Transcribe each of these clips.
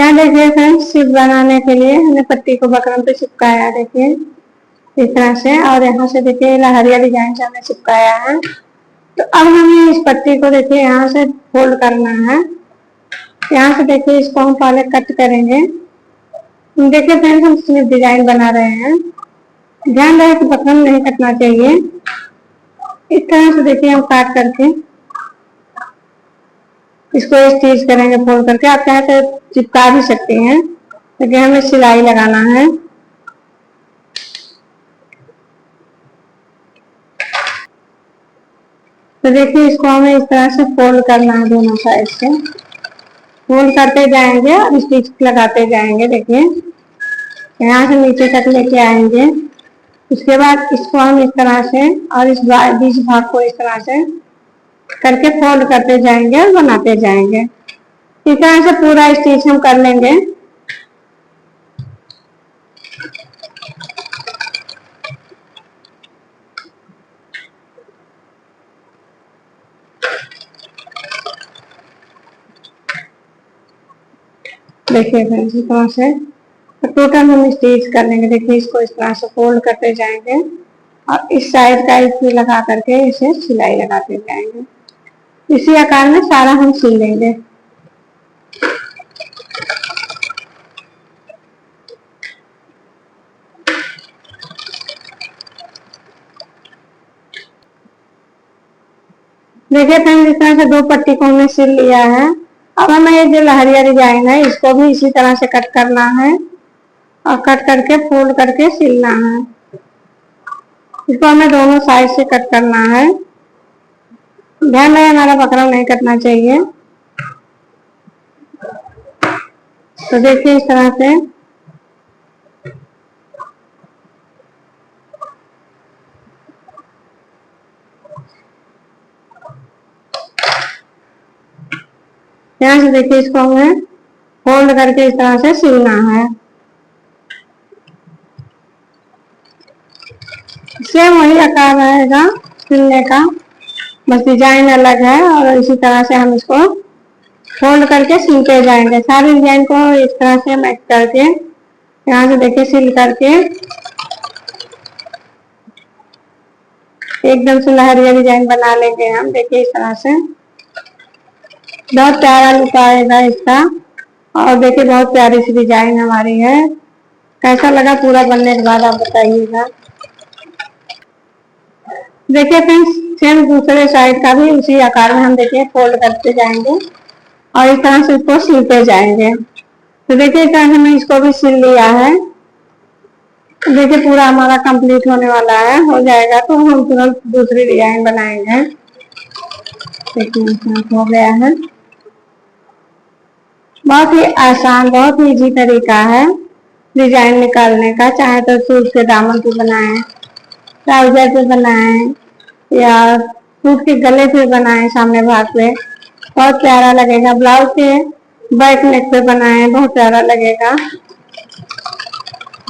यहाँ देखिए friends, ship बनाने के लिए हमने पट्टी को बकरम पे चिपकाया, देखिए इस तरह से। और यहाँ से देखिए लहरिया डिजाइन से हमने चिपकाया है। तो अब हमें इस पट्टी को देखिए यहाँ से फोल्ड करना है। यहाँ से देखिए इसको हम पहले कट करेंगे। देखिए फ्रेंड्स, हम स्लिप डिजाइन बना रहे हैं। ध्यान रहे कि बकरम नहीं कटना चाहिए। इस तरह से देखिए हम काट करके इसको स्टिच करेंगे फोल्ड करके। आप चाहे तो चिपका भी सकते हैं, लेकिन हमें सिलाई लगाना है। तो देखिए इसको हमें इस तरह से फोल्ड करना है, दोनों साइड से फोल्ड करते जाएंगे और स्टिच लगाते जाएंगे। देखिए यहाँ से नीचे तक लेके आएंगे। उसके बाद इसको हम इस तरह से और इस बीच भाग को इस तरह से करके फोल्ड करते जाएंगे और बनाते जाएंगे। इस तरह से पूरा स्टिच हम कर लेंगे। देखिए फ्रेंड्स, इस तरह से तो टोटल हम स्टिच कर लेंगे। देखिए इसको इस तरह से फोल्ड करते जाएंगे और इस साइड का इसे लगा करके इसे सिलाई लगाते जाएंगे। इसी आकार में सारा हम सिल लेंगे। देखिए फ्रेंड्स, इस तरह से दो पट्टी को हमने सिल लिया है। अब हमें ये जो लहरिया डिजाइन है इसको भी इसी तरह से कट करना है और कट करके फोल्ड करके सिलना है। इसको हमें दोनों साइड से कट करना है। ध्यान रहे हमारा बकरम नहीं कटना चाहिए। तो देखिए इस तरह से यहाँ से देखिए इसको हमें फोल्ड करके इस तरह से सिलना है। सेम वही आकार रहेगा सिलने का, बस डिजाइन अलग है। और इसी तरह से हम इसको फोल्ड करके सिलते जाएंगे। सारे डिजाइन को इस तरह से मैच करके यहाँ से देखिए सिल करके एकदम से लहरिया डिजाइन बना लेंगे हम। देखिए इस तरह से बहुत प्यारा लुक आएगा इसका। और देखिए बहुत प्यारी सी डिजाइन हमारी है। कैसा लगा पूरा बनने के बाद आप बताइएगा। देखिए फ्रेंड्स, सेम दूसरे साइड का भी उसी आकार में हम देखिए फोल्ड करते जाएंगे और इस तरह से इसको सिलते जाएंगे। तो देखिए इस तरह से मैं इसको भी सिल लिया है। देखिए पूरा हमारा कंप्लीट होने वाला है। हो जाएगा तो हम तुरंत दूसरी डिजाइन बनाएंगे। देखिए हो गया है। बहुत ही आसान, बहुत ही इजी तरीका है डिजाइन निकालने का। चाहे तो सूट के दामन पे बनाए, ट्राउजर पे बनाए, या सूट के गले पे बनाए, सामने भाग पे बहुत प्यारा लगेगा। ब्लाउज के बैक नेक पे बनाए, बहुत प्यारा लगेगा।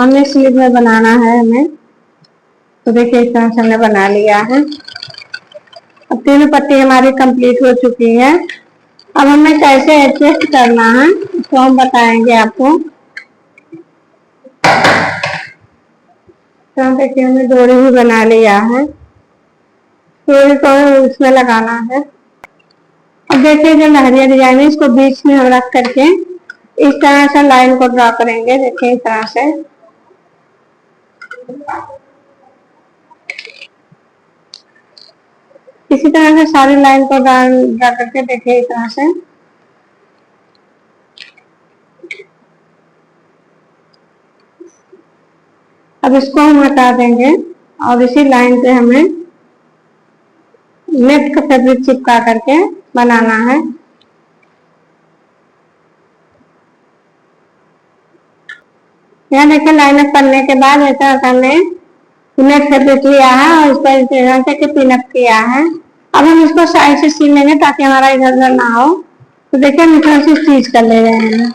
हमें स्लीव में बनाना है हमें। तो देखिए इस तरह से हमने बना लिया है। अब तीनों पट्टी हमारी कंप्लीट हो चुकी है। अब हमें कैसे एडजस्ट करना है तो हम बताएंगे आपको। तो देखिए हमने डोरी भी बना लिया है। डोरी को इसमें लगाना है। अब देखिए जो लहरिया डिजाइन है इसको बीच में हम रख करके इस तरह से लाइन को ड्रा करेंगे। देखिए इस तरह से इसी तरह से सारी लाइन को ड्रा करके देखिए इस तरह से। अब इसको हम हटा देंगे और इसी लाइन पे हमें नेट का फैब्रिक चिपका करके बनाना है। यहाँ देखिए लाइनअप करने के बाद ऐसा हमने नेट फैब्रिक लिया है और इस पर पिनअप किया है। अब हम इसको साइड से सील लेंगे ताकि हमारा इधर उधर ना हो। तो देखिए हम इधर से स्टिच कर ले रहे हैं।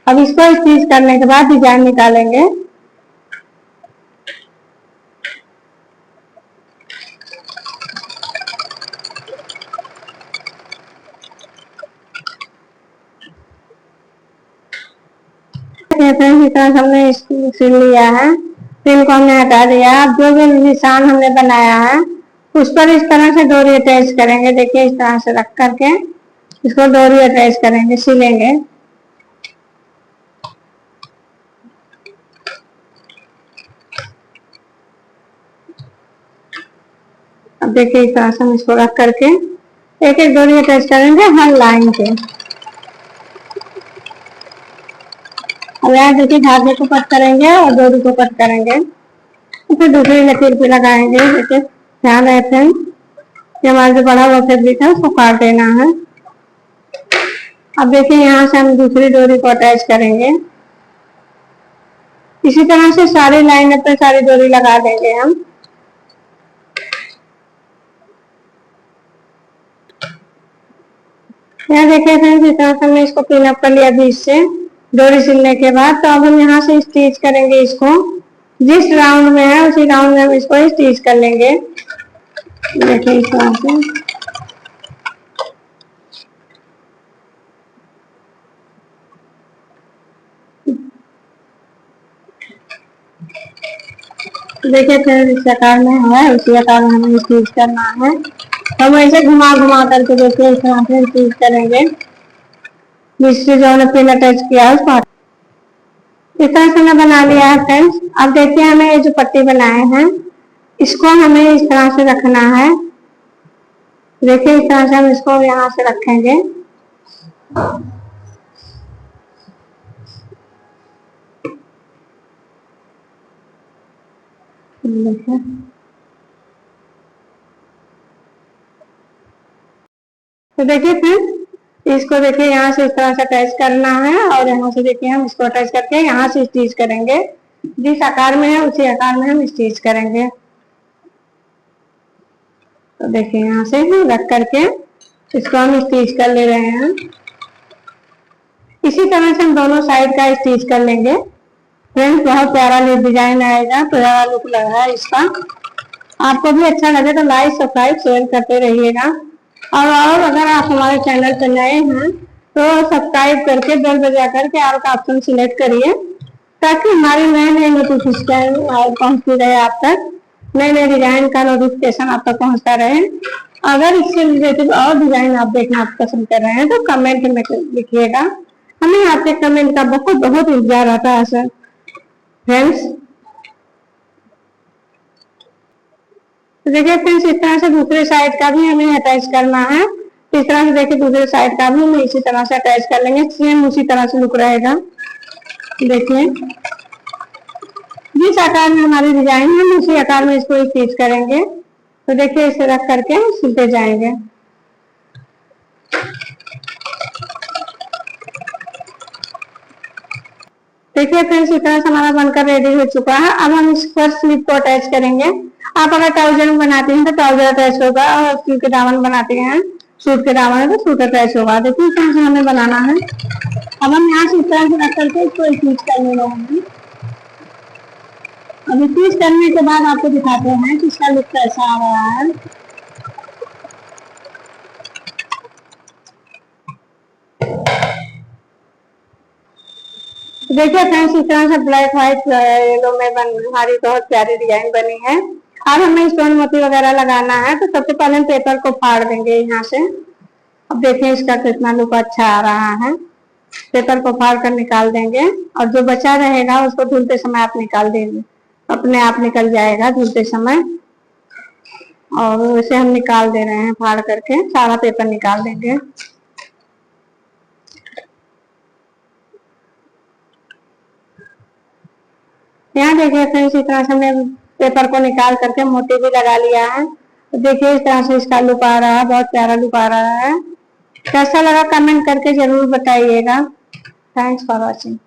अब इसको स्टिच करने के बाद डिजाइन निकालेंगे। देखिए फ्रेंड्स, इस तरह से हमने इसको सिल लिया है। पिन को हमने हटा दिया। अब जो भी निशान हमने बनाया है उस पर इस तरह से डोरी अटैच करेंगे। देखिए इस तरह से रख करके इसको डोरी अटैच करेंगे, सिलेंगे। अब देखिए इस तरह से हम इसको रख करके एक एक डोरी अटैच करेंगे हर लाइन पे। अब यहाँ देखिए धागे को कट करेंगे और डोरी को कट करेंगे, फिर दूसरी लकीर पे लगाएंगे। देखिए ध्यान रहे फ्रेंड्स, ये हमारा जो बड़ा हुआ फैब्रिक है उसको काट देना है। अब देखिए यहाँ से हम दूसरी डोरी को अटैच करेंगे। इसी तरह से सारी लाइन पे सारी डोरी लगा देंगे हम। यहाँ देखिए फ्रेंड्स, इस तरह से हमने इसको पिन अप कर लिया बीच से डोरी सिलने के बाद। तो अब हम यहाँ से स्टिच करेंगे इसको, जिस राउंड में है उसी राउंड में हम इसको स्टिच कर लेंगे। देखिए इस तरह से देखिए फिर इस आकार में है, उसी आकार में हमें स्टिच करना है। तो हम ऐसे घुमा घुमा करके देखिए इस तरह से स्टिच करेंगे। जिससे जो हमने पिन अटैच किया है उसको इस तरह से हमने बना लिया है फ्रेंड्स। अब देखिए हमें ये जो पट्टी बनाए हैं इसको हमें इस तरह से रखना है। देखिए इस तरह से हम इसको यहाँ से रखेंगे। देखिए तो देखिए फ्रेंड्स, इसको देखिए यहाँ से इस तरह से अटैच करना है और यहाँ से देखिए हम इसको अटैच करके यहाँ से स्टिच करेंगे। जिस आकार में है उसी आकार में हम स्टिच करेंगे। तो देखिए यहाँ से रख करके इसको हम स्टिच कर ले रहे हैं। इसी तरह से हम दोनों साइड का स्टिच कर लेंगे। फ्रेंड्स बहुत प्यारा डिजाइन आएगा, प्यारा लुक लग रहा है इसका। आपको भी अच्छा लगे तो लाइक सब्सक्राइब शेयर करते रहिएगा। और अगर आप हमारे चैनल पर नए हैं तो सब्सक्राइब करके बेल बजा करके ऑल का ऑप्शन सिलेक्ट करिए, ताकि हमारी नए नए नोटिफिकेशन पहुंचती रहे आप तक। नए नए डिजाइन का नोटिफिकेशन आप तक पहुंचता रहे। अगर इससे रिलेटेड और डिजाइन आप देखना पसंद कर रहे हैं तो कमेंट में लिखिएगा। हमें आपके कमेंट का बहुत बहुत इंतजार रहता है सर। फ्रेंड्स तो देखिए फ्रेंड्स, इस तरह से दूसरे साइड का भी हमें अटैच करना है। इस तरह से देखिए दूसरे साइड का भी हम इसी तरह से अटैच कर लेंगे। सेम उसी तरह से लुक रहेगा। देखिए जिस आकार में हमारी डिजाइन है हम उसी आकार में इसको स्टिच करेंगे। तो देखिए इसे रख करके सिलते जाएंगे। देखिए फ्रेंड्स, इस तरह से हमारा बनकर रेडी हो चुका है। अब हम इस पर स्लिप को अटैच करेंगे। आप अगर ट्राउजर बनाते हैं तो ट्राउजर अटैच होगा, और सूट के दामन बनाते हैं सूट के दामन है तो सूट अटैच होगा। देखिए इस तरह से हमें बनाना है। अब हम यहाँ से इस तरह से रख करके इसको स्टिच करने लगेंगे। अब स्टिच करने के बाद आपको दिखाते हैं कि इसका लुक कैसा आ रहा है। देखिए फ्रेंड्स, इस तरह से ब्लैक व्हाइट येलो में हमारी बहुत प्यारी डिजाइन बनी है। अब हमें स्टोन मोती वगैरह लगाना है तो सबसे पहले हम पेपर को फाड़ देंगे यहाँ से। अब देखिए इसका कितना लुक अच्छा आ रहा है। पेपर को फाड़ कर निकाल देंगे और जो बचा रहेगा उसको धुलते समय आप निकाल देंगे, अपने आप निकल जाएगा धुलते समय। और उसे हम निकाल दे रहे हैं, फाड़ करके सारा पेपर निकाल देंगे। यहाँ देखिए फ्रेंड्स, इस तरह से हमने पेपर को निकाल करके मोती भी लगा लिया है। तो देखिए इस तरह से इसका लुक आ रहा है, बहुत प्यारा लुक आ रहा है। कैसा लगा कमेंट करके जरूर बताइएगा। Thanks for watching.